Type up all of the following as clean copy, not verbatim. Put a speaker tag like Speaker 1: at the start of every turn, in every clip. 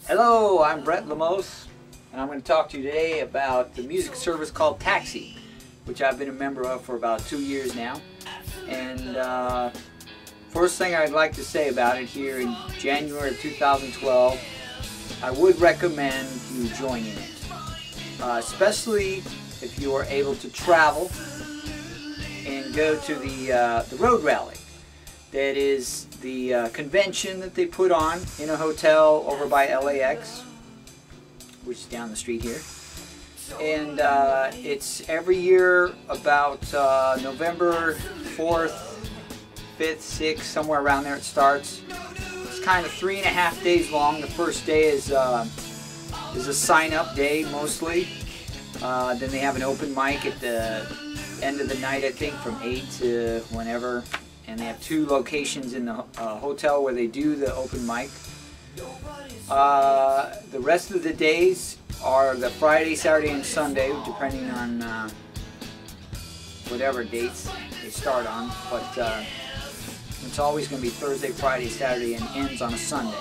Speaker 1: Hello, I'm Brett Lemos, and I'm going to talk to you today about the music service called Taxi, which I've been a member of for about 2 years now. And first thing I'd like to say about it here in January of 2012, I would recommend you joining it, especially if you are able to travel and go to the road rally. That is the convention that they put on in a hotel over by LAX, which is down the street here. And it's every year about November 4th, 5th, 6th, somewhere around there it starts. It's kind of 3.5 days long. The first day is a sign-up day mostly. Then they have an open mic at the end of the night, I think, from 8 to whenever. And they have 2 locations in the hotel where they do the open mic. The rest of the days are the Friday, Saturday, and Sunday, depending on whatever dates they start on. But it's always going to be Thursday, Friday, Saturday, and ends on a Sunday.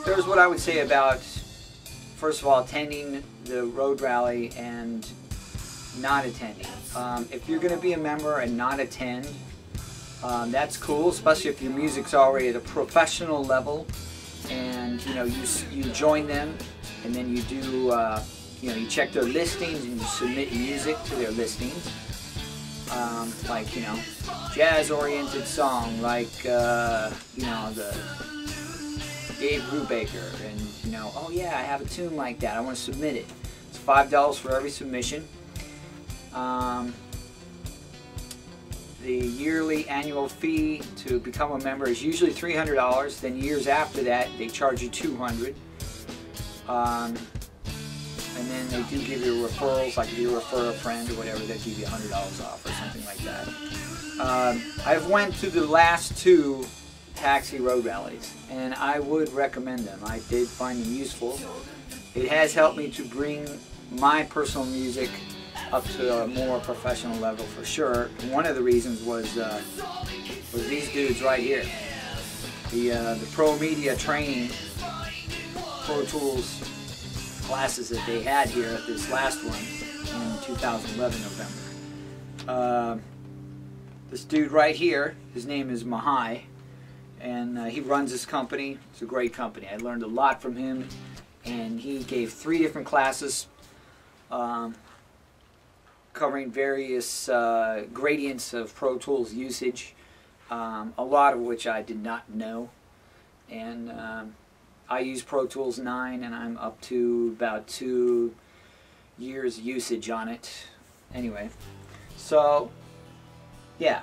Speaker 1: There's what I would say about, first of all, attending the road rally and not attending. If you're going to be a member and not attend, that's cool, especially if your music's already at a professional level, and you join them, and then you do you check their listings and you submit music to their listings, like jazz-oriented song, like the Dave Brubaker, and oh yeah, I have a tune like that, I want to submit it. It's $5 for every submission. The yearly annual fee to become a member is usually $300. Then years after that, they charge you $200. And then they do give you referrals, like if you refer a friend or whatever, they give you $100 off or something like that. I've went to the last 2 Taxi road rallies, and I would recommend them. I did find them useful. It has helped me to bring my personal music up to a more professional level for sure. One of the reasons was these dudes right here. The Pro Media training, Pro Tools classes that they had here at this last one in 2011 November. This dude right here, his name is Mahai, and he runs this company. It's a great company. I learned a lot from him, and he gave 3 different classes covering various gradients of Pro Tools usage, a lot of which I did not know. And I use Pro Tools 9, and I'm up to about 2 years usage on it. Anyway, so yeah,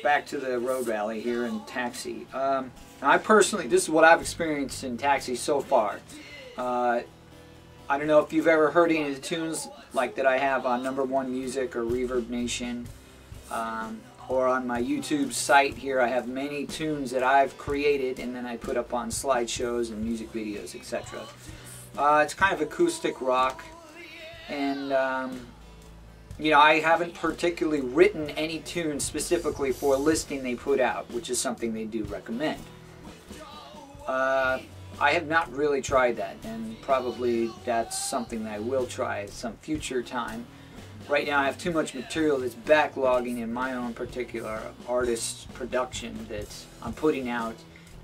Speaker 1: back to the road rally here in Taxi. I personally, this is what I've experienced in Taxi so far. I don't know if you've ever heard any of the tunes like that I have on Number One Music or Reverb Nation, or on my YouTube site here. I have many tunes that I've created and then I put up on slideshows and music videos, etc. It's kind of acoustic rock, and I haven't particularly written any tunes specifically for a listing they put out, which is something they do recommend. I have not really tried that, and probably that's something that I will try at some future time. Right now I have too much material that's backlogging in my own particular artist's production that I'm putting out,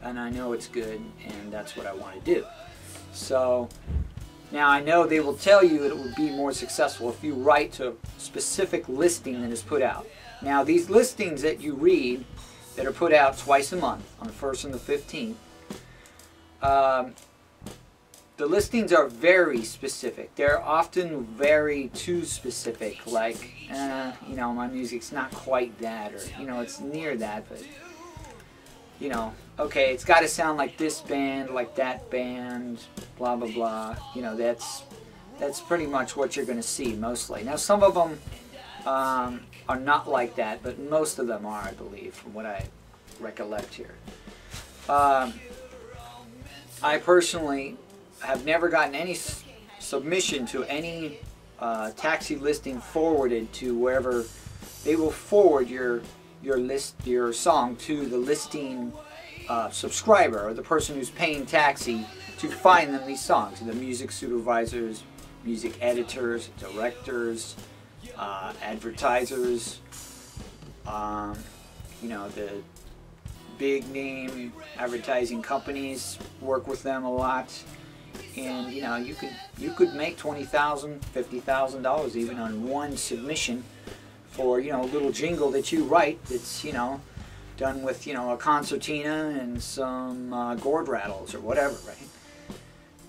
Speaker 1: and I know it's good, and that's what I want to do. So now I know they will tell you that it will be more successful if you write to a specific listing that is put out. Now these listings that you read that are put out twice a month, on the 1st and the 15th, the listings are very specific. They're often very too specific, like, my music's not quite that, or, it's near that, but, okay, it's got to sound like this band, like that band, blah, blah, blah. That's pretty much what you're going to see, mostly. Now, some of them are not like that, but most of them are, I believe, from what I recollect here. I personally have never gotten any submission to any Taxi listing forwarded to wherever. They will forward your song to the listing subscriber, or the person who's paying Taxi to find them these songs. The music supervisors, music editors, directors, advertisers, you know, the big name advertising companies work with them a lot. And you know, you could make $20,000, $50,000 even on one submission for, you know, a little jingle that you write that's, you know, done with, you know, a concertina and some gourd rattles or whatever, right?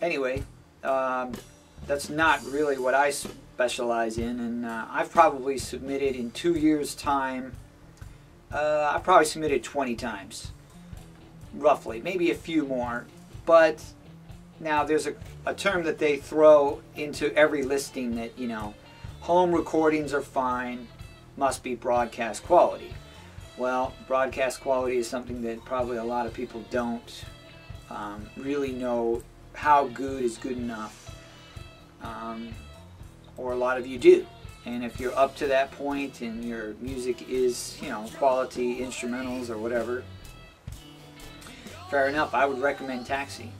Speaker 1: Anyway, that's not really what I specialize in, and I've probably submitted in 2 years' time, I've probably submitted 20 times, roughly, maybe a few more. But now there's a term that they throw into every listing that, you know, home recordings are fine, must be broadcast quality. Well, broadcast quality is something that probably a lot of people don't really know how good is good enough, or a lot of you do. And if you're up to that point and your music is, you know, quality instrumentals or whatever, fair enough, I would recommend Taxi.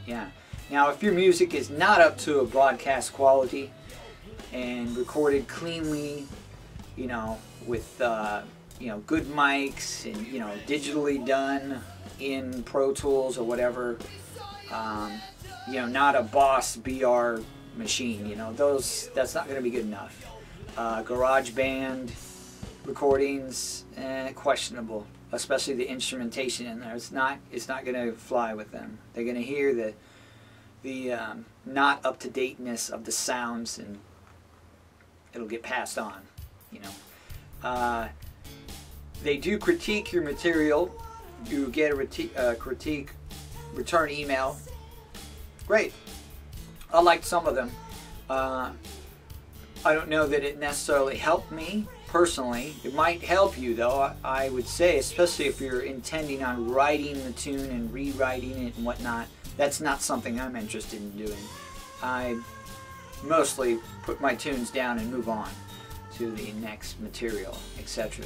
Speaker 1: Yeah. Now, if your music is not up to a broadcast quality and recorded cleanly, you know, with you know, good mics and, you know, digitally done in Pro Tools or whatever, you know, not a Boss BR machine, you know, that's not going to be good enough. Garage band recordings, questionable, especially the instrumentation in there. It's not going to fly with them. They're going to hear the not up-to-dateness of the sounds, and it'll get passed on, you know. They do critique your material. You get a critique return email. Great. I liked some of them. I don't know that it necessarily helped me personally. It might help you, though, I would say, especially if you're intending on writing the tune and rewriting it and whatnot. That's not something I'm interested in doing. I mostly put my tunes down and move on to the next material, etc.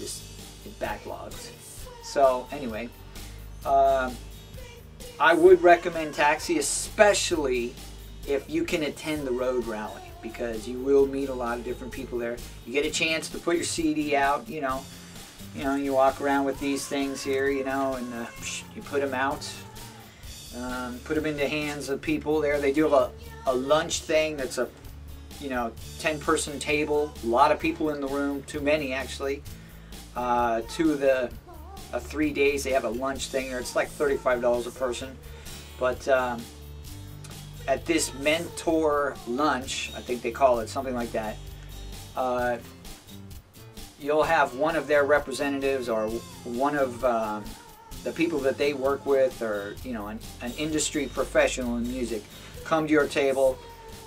Speaker 1: It backlogs. So anyway, I would recommend Taxi, especially if you can attend the road rally, because you will meet a lot of different people there. You get a chance to put your CD out, you know, you walk around with these things here, you know, and you put them out, put them in the hands of people there. They do have a lunch thing that's a, you know, 10-person table, a lot of people in the room, too many actually. 2 of the 3 days they have a lunch thing, or it's like $35 a person. But at this mentor lunch, I think they call it something like that, you'll have one of their representatives or one of the people that they work with, or, you know, an industry professional in music, come to your table,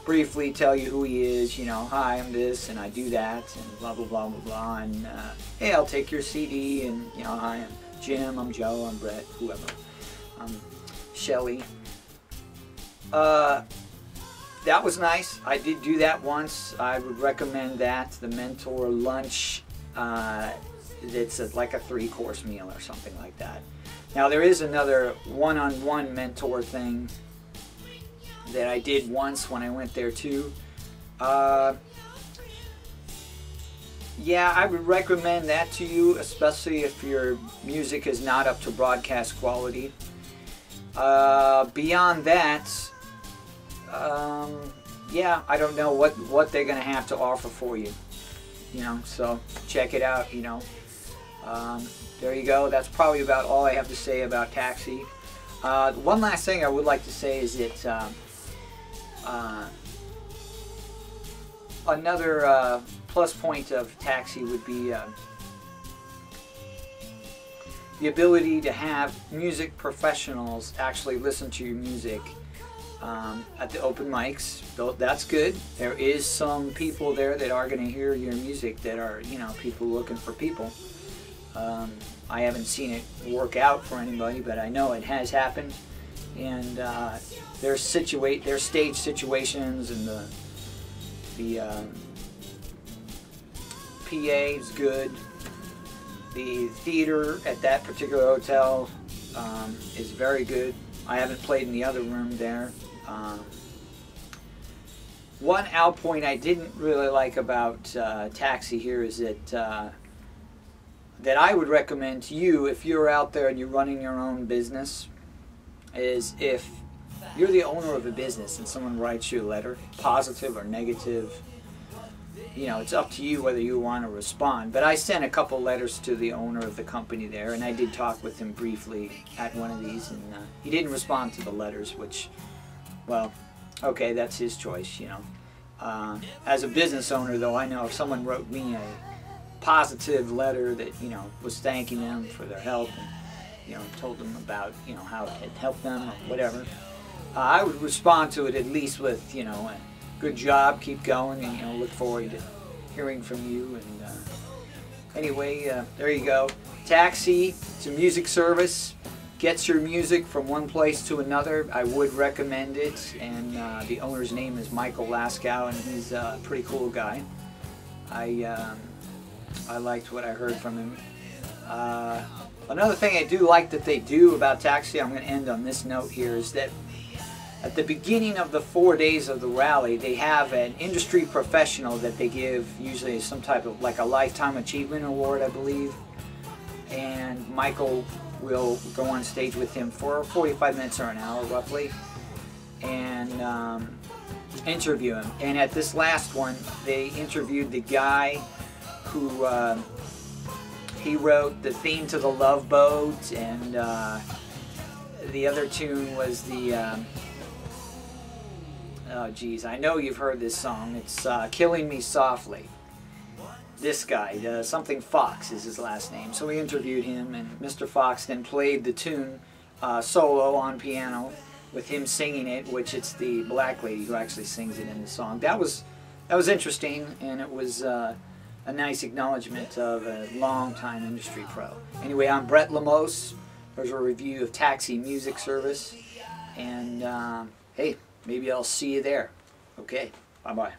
Speaker 1: briefly tell you who he is, you know, hi, I'm this and I do that, and blah blah blah blah blah, and hey, I'll take your CD, and, you know, hi, I'm Jim, I'm Joe, I'm Brett, whoever, I'm Shelly. That was nice. I did do that once. I would recommend that, the mentor lunch. It's like a 3-course meal or something like that. Now there is another one-on-one mentor thing that I did once when I went there too. Yeah, I would recommend that to you, especially if your music is not up to broadcast quality. Beyond that, yeah, I don't know what they're going to have to offer for you. You know, so check it out, you know. There you go. That's probably about all I have to say about Taxi. One last thing I would like to say is that another plus point of Taxi would be the ability to have music professionals actually listen to your music at the open mics. That's good. There is some people there that are going to hear your music that are, you know, people looking for people. I haven't seen it work out for anybody, but I know it has happened. And their stage situations, and the PA is good. The theater at that particular hotel is very good. I haven't played in the other room there. One out point I didn't really like about Taxi here is that I would recommend to you if you're out there and you're running your own business, is if you're the owner of a business and someone writes you a letter, positive or negative, you know, it's up to you whether you want to respond. But I sent a couple letters to the owner of the company there, and I did talk with him briefly at one of these, and he didn't respond to the letters, which, well, okay, that's his choice, you know. As a business owner, though, I know if someone wrote me a positive letter that, you know, was thanking them for their help and, you know, told them about, you know, how it had helped them or whatever, I would respond to it at least with, you know, a good job, keep going, and, you know, look forward to hearing from you. And anyway, there you go. Taxi, it's a music service. Gets your music from one place to another. I would recommend it, and the owner's name is Michael Laskow, and he's a pretty cool guy. I liked what I heard from him. Another thing I do like that they do about Taxi, I'm going to end on this note here, is that at the beginning of the 4 days of the rally, they have an industry professional that they give, usually some type of like a lifetime achievement award, I believe. And Michael will go on stage with him for 45 minutes or an hour roughly and interview him. And at this last one, they interviewed the guy who he wrote the theme to the Love Boat, and the other tune was the oh geez, I know you've heard this song. It's Killing Me Softly. This guy, something Fox is his last name. So we interviewed him, and Mr. Fox then played the tune solo on piano with him singing it, which it's the black lady who actually sings it in the song. That was interesting, and it was a nice acknowledgement of a long-time industry pro. Anyway, I'm Brett Lemos. There's a review of Taxi Music Service, and hey, maybe I'll see you there. Okay, bye-bye.